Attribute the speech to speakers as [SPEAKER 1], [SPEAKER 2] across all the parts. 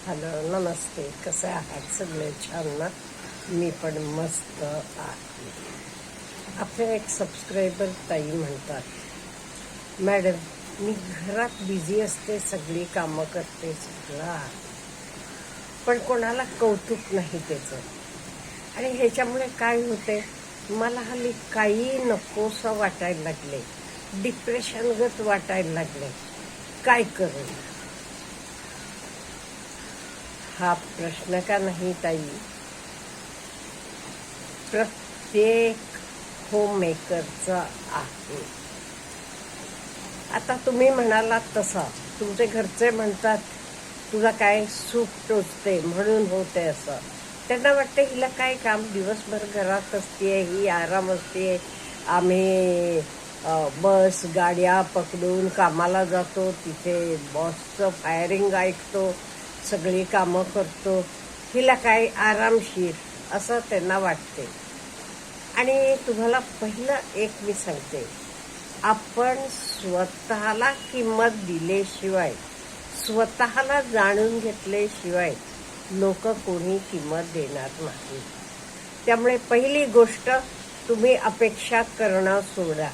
[SPEAKER 1] Hello, नमस्ते. कसे आहात सगळे? छान ना? मी पण मस्त आहे. आपले एक सबस्क्रायबर ताई म्हणतात, मॅडम मी घरात बिझी असते, सगळी कामं करते, सगळं आहे, पण कोणाला कौतुक नाही त्याचं. आणि ह्याच्यामुळे काय होते, मला हल्ली काही नकोसं वाटायला लागले, डिप्रेशनगत वाटायला लागले. काय करू? हा प्रश्न का नाही ताई, प्रत्येक होममेकरचा आहे. आता तुम्ही म्हणालात तसा, तुमचे घरचे म्हणतात तुला काय सूप टोचते म्हणून होते असं. त्यांना वाटतं हिला काय काम, दिवसभर घरात असते, ही आराम असते. आम्ही बस गाड्या पकडून कामाला जातो, तिथे बॉसचं फायरिंग ऐकतो, सगळी कामं करतो, हिला काय आरामशीर असं त्यांना वाटते. आणि तुम्हाला पहिलं एक मी सांगते, आपण स्वतःला किंमत दिल्याशिवाय, स्वतःला जाणून घेतल्याशिवाय लोक कोणी किंमत देणार नाही. त्यामुळे पहिली गोष्ट, तुम्ही अपेक्षा करणं सोडा.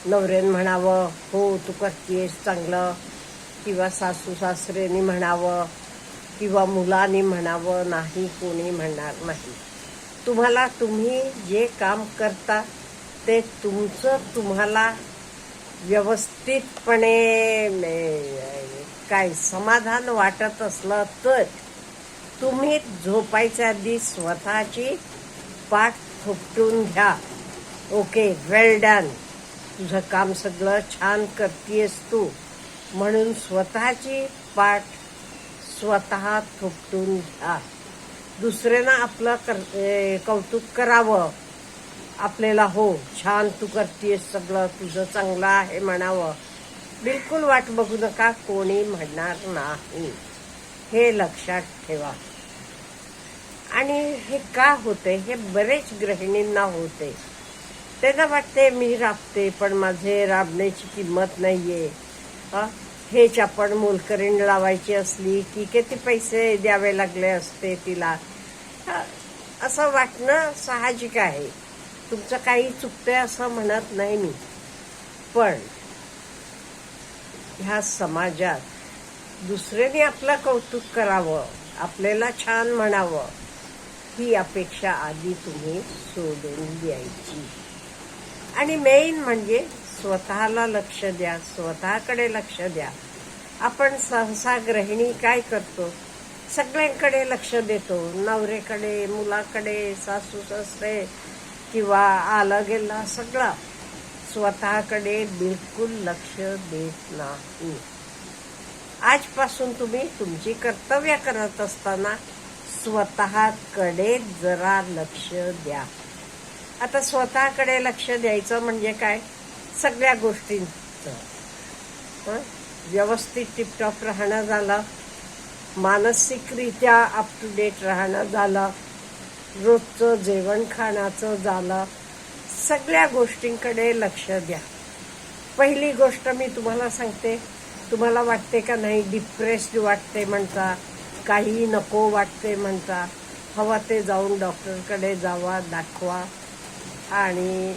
[SPEAKER 1] नवऱ्याने म्हणावं हो तू करतेस चांगलं, किंवा सासू सासऱ्याने म्हणावं, किंवा मुलांनी म्हणावं, नाही, कोणी म्हणणार नाही. तुम्ही जे काम करता ते तुमचं तुम्हाला व्यवस्थितपणे काय समाधान वाटत असलं तर तुम्ही झोपायच्या आधी स्वतःची पाठ थोपटून घ्या. ओके, वेल डन, तुझं काम सगळं छान करतेस तू, म्हणून स्वतःची पाठ स्वतः थोपटून घ्या. दुसऱ्यांना आपलं कौतुक करावं, आपल्याला हो छान तू करतेस, सगळं तुझं चांगलं आहे म्हणावं. बिलकुल वाट बघू नका, कोणी म्हणणार नाही, हे लक्षात ठेवा. आणि हे का होते, हे बरेच गृहिणींना होते. त्यांना वाटते मी राबते पण माझे राबण्याची किंमत नाहीये. हेच आपण मोलकरीण लावायची असली की किती पैसे द्यावे लागले असते तिला, असं वाटणं साहजिक आहे. तुमचं काही चुकतंय असं म्हणत नाही मी, पण ह्या समाजात दुसऱ्याने आपलं कौतुक करावं, आपल्याला छान म्हणावं, ही अपेक्षा आधी तुम्ही सोडून द्यायची. आणि मेन म्हणजे स्वतःला लक्ष द्या, स्वतःकडे लक्ष द्या. आपण सहसा गृहिणी काय करतो, सगळ्यांकडे लक्ष देतो, नवऱ्याकडे, मुलाकडे, सासू सासरे किंवा आलं गेलं सगळं, स्वतःकडे बिलकुल लक्ष देत नाही. आजपासून तुम्ही तुमची कर्तव्य करत असताना स्वतःकडे जरा लक्ष द्या. आता स्वतःकडे लक्ष द्यायचं म्हणजे काय, सगळ्या गोष्टींचं व्यवस्थित टिपटॉप राहणं झालं, मानसिकरित्या अप टू डेट राहणं झालं, रोजचं जेवण खाण्याचं झालं, सगळ्या गोष्टींकडे लक्ष द्या. पहिली गोष्ट मी तुम्हाला सांगते, तुम्हाला वाटते का नाही डिप्रेस्ड वाटते म्हणता, काही नको वाटते म्हणता, हवा ते जाऊन डॉक्टरकडे जावा, दाखवा आणि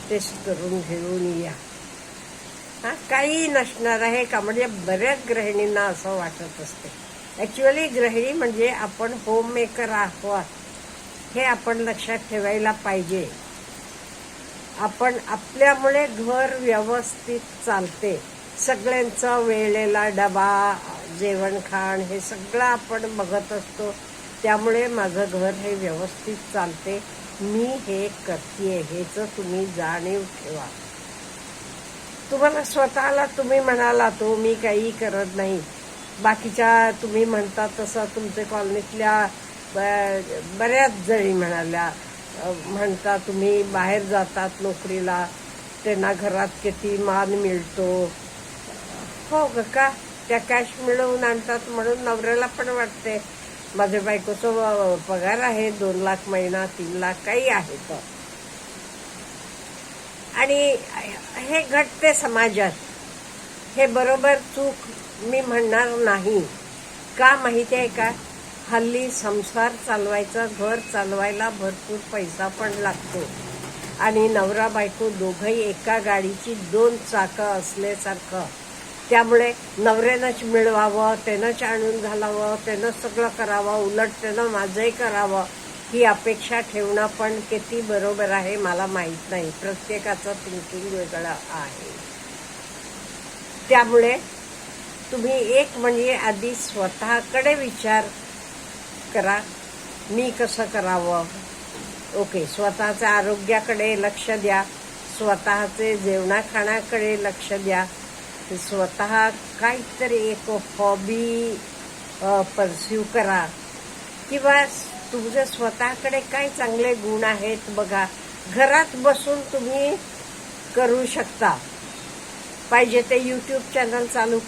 [SPEAKER 1] टेस्ट करून घेऊन या. काही नसणार आहे का, म्हणजे बऱ्याच गृहिणींना असं वाटत असते. ॲक्च्युअली गृहिणी म्हणजे आपण होममेकर आहोत, हे आपण लक्षात ठेवायला पाहिजे. आपण आपल्यामुळे घर व्यवस्थित चालते, सगळ्यांचा वेळेला डबा, जेवण खाण हे सगळं आपण बघत असतो. त्यामुळे माझं घर हे व्यवस्थित चालते, मी हे करते, हेच तुम्ही जाणीव ठेवा. तुम्हाला स्वतःला तुम्ही म्हणाला तो मी काही करत नाही, बाकीच्या तुम्ही म्हणता तसं तुमच्या कॉलनीतल्या बऱ्याच जणी म्हणता तुम्ही बाहेर जातात नोकरीला, त्यांना घरात किती मान मिळतो. हो का, त्या कॅश मिळवून आणतात म्हणून नवऱ्याला पण वाटते माझ्या बायकोचं पगार आहे 2 लाख महिना, 3 लाख काही आहे तर. आणि हे घडते समाजात, हे बरोबर चूक मी म्हणणार नाही, का माहिती आहे का? हल्ली संसार चालवायचा, घर चालवायला भरपूर पैसा पण लागतो आणि नवरा बायको दोघंही एका गाडीची 2 चाकं असल्यासारखं. त्यामुळे नवऱ्यानंच मिळवावं, त्यानंच आणून घालावं, त्यानं सगळं करावं, उलट त्यानं माझंही करावं, ही अपेक्षा ठेवणं पण किती बरोबर आहे मला माहीत नाही. प्रत्येकाचं थिंकिंग वेगळं आहे. त्यामुळे तुम्ही एक म्हणजे आधी स्वतःकडे विचार करा, मी कसं करावं. ओके, स्वतःच्या आरोग्याकडे लक्ष द्या, स्वतःचे जेवणाखाण्याकडे लक्ष द्या, स्वतः काहीतरी एक हॉबी परस्यू करा, किंवा तुमच्या स्वतःकडे काय चांगले गुण आहेत बघा. घरात बसून तुम्ही करू शकता. पाहिजे ते यूट्यूब चॅनल चालू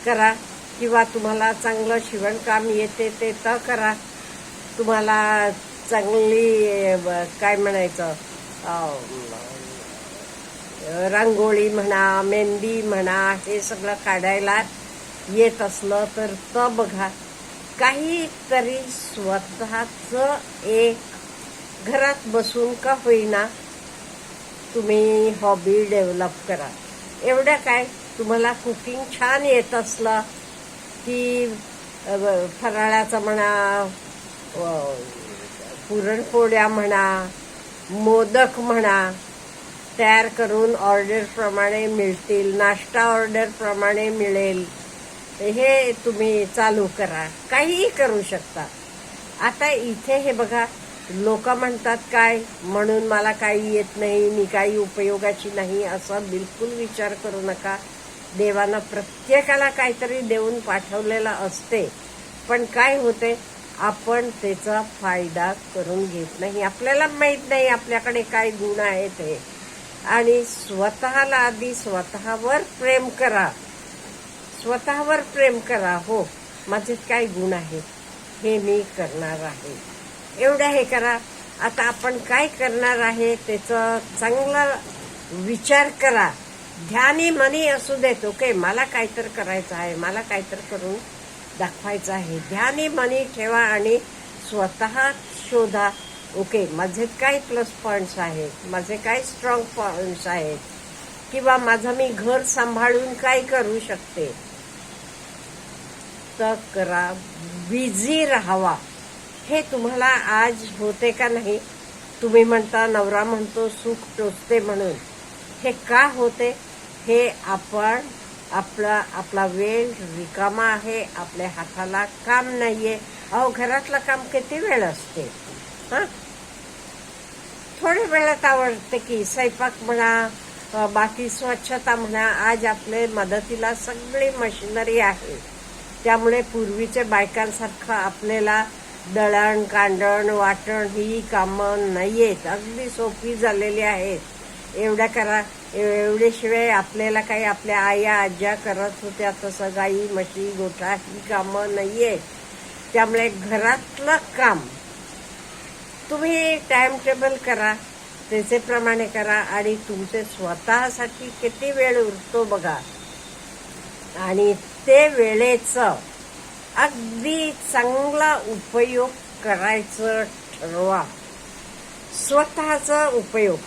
[SPEAKER 1] करा, किंवा तुम्हाला चांगलं शिवणकाम येते ते तर करा. तुम्हाला चांगली काय म्हणायचं रांगोळी म्हणा, मेहंदी म्हणा, हे सगळं काढायला येत असलं तर बघा. काहीतरी स्वतःचं एक घरात बसून का होईना तुम्ही हॉबी डेव्हलप करा. एवढं काय, तुम्हाला कुकिंग छान येत असलं की फराळाचं म्हणा, पुरणपोळ्या म्हणा, मोदक म्हणा, तयार करून ऑर्डरप्रमाणे मिळतील, नाश्ता ऑर्डरप्रमाणे मिळेल, हे तुम्ही चालू करा. काहीही करू शकता. आता इथे हे बघा, लोक म्हणतात काय म्हणून मला काही येत नाही, मी काही उपयोगाची नाही, असा बिलकुल विचार करू नका. देवानं प्रत्येकाला काहीतरी देऊन पाठवलेलं असते, पण काय होते, आपण त्याचा फायदा करून घेत नाही. आपल्याला माहित नाही आपल्याकडे काय गुण आहेत हे. आणि स्वतःला आधी स्वतःवर प्रेम करा, स्वतःवर प्रेम करा. हो, माझे काय गुण आहेत, हे मी करणार आहे, एवढं हे करा. आता आपण काय करणार आहे त्याचा चांगला विचार करा. ध्यानी मनी असू देत. ओके, मला काहीतरी करायचं आहे, मला काहीतरी करून दाखवायचं आहे. ध्यानी मनी ठेवा आणि स्वतः शोधा. ओके, माझे काय प्लस पॉइंट्स आहेत, माझे काय स्ट्रॉंग पॉइंट्स आहेत, किंवा माझं मी घर सांभाळून काय करू शकते, तर करा. बिझी राहावा. हे तुम्हाला आज होते का नाही? तुम्ही म्हणता नवरा म्हणतो सुख टोचते म्हणून. हे का होते? हे आपण आपला वेळ रिकामा आहे, आपल्या हाताला काम नाहीये. अहो, घरातलं काम किती वेळ असते? थोड्या वेळात आवडते की स्वयंपाक म्हणा, बाकी स्वच्छता म्हणा. आज आपले मदतीला सगळी मशिनरी आहे. त्यामुळे पूर्वीच्या बायकांसारखं आपल्याला दळण कांडण वाटण ही कामं नाहीयेत, अगदी सोपी झालेली आहेत. एवढ्या करा. एवढ्याशिवाय आपल्याला काही आपल्या आया आज्या करत होत्या तसं गाई म्हशी गोठा ही कामं नाहीयेत. त्यामुळे घरातलं काम तुम्ही टाइम टेबल करा, त्याचेप्रमाणे करा आणि तुमचे स्वतःसाठी किती वेळ उरतो बघा. आणि ते वेळेचं अगदी चांगला उपयोग करायचं ठरवा. स्वतःचा उपयोग.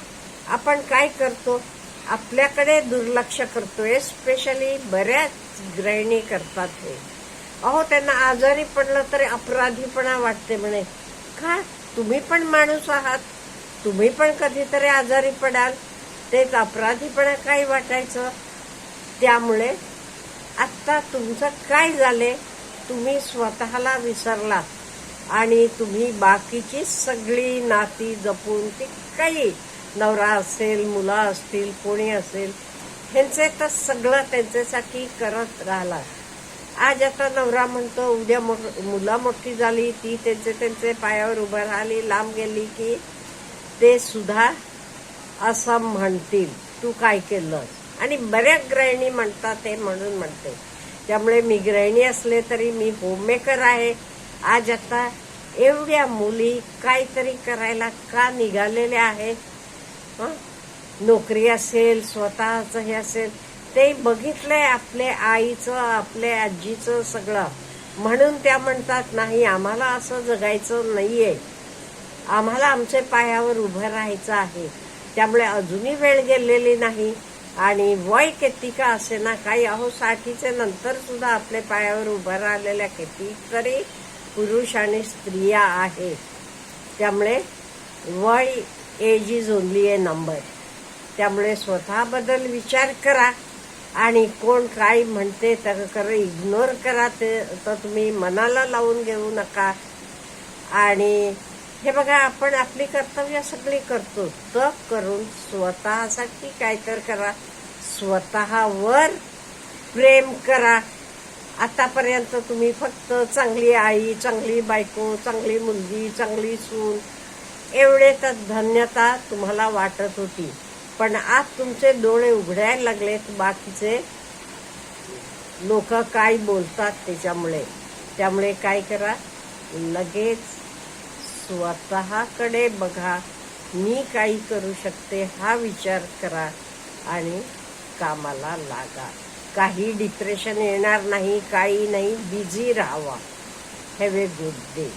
[SPEAKER 1] आपण काय करतो? आपल्याकडे दुर्लक्ष करतोय. स्पेशली बऱ्याच गृहिणी करतात हे. अहो, त्यांना आजारी पडलं तरी अपराधीपणा वाटते म्हणे. का? तुम्ही पण माणूस आहात, तुम्ही पण कधीतरी आजारी पडाल, तेच अपराधीपणा काय वाटायचं? त्यामुळे आता तुमचं काय झाले, तुम्ही स्वतःला विसरलात आणि तुम्ही बाकीची सगळी नाती जपून, ती काही नवरा असेल, मुलं असतील, कोणी असेल, ह्यांचे तर सगळं त्यांच्यासाठी करत राहिला. आज आता नवरा म्हणतो, उद्या मुलं मोठी झाली, ती त्यांचे पायावर उभं राहिली, लांब गेली की ते सुद्धा असं म्हणतील, तू काय केलं. आणि बऱ्याच गृहिणी म्हणतात ते, म्हणून म्हणते. त्यामुळे मी गृहिणी असले तरी मी होममेकर आहे. आज आता एवढ्या मुली काहीतरी करायला का निघालेल्या आहेत? नोकरी असेल, स्वतःचं हे असेल, ते बघितलंय आपल्या आईचं, आपल्या आजीचं सगळं. म्हणून त्या म्हणतात नाही आम्हाला असं जगायचं नाहीये, आम्हाला आमच्या पायावर उभं राहायचं आहे. त्यामुळे अजूनही वेळ गेलेली नाही आणि वय किती का असे ना काही, अहो 60चे नंतर सुद्धा आपल्या पायावर उभं राहिलेल्या कितीतरी पुरुष आणि स्त्रिया आहेत. त्यामुळे वय age is only a number. त्यामुळे स्वतःबद्दल विचार करा आणि कोण काय म्हणते तर इग्नोर करा, ते तर तुम्ही मनाला लावून घेऊ नका. आणि हे बघा, आपण आपली कर्तव्य सगळी करतो, तप करून स्वतःसाठी काय तर करा, स्वतःवर प्रेम करा. आतापर्यंत तुम्ही फक्त चांगली आई, चांगली बायको, चांगली मुलगी, चांगली सून एवढे तर धन्यता तुम्हाला वाटत होती. पण आज तुमचे डोळे उघडायला लागलेत बाकीचे लोक काय बोलतात त्यामुळे काय करा, लगेच स्वतःकडे बघा, मी काही करू शकते हा विचार करा आणि कामाला लागा. काही डिप्रेशन येणार नाही, काही नाही, बिझी राहावा. Have a good day.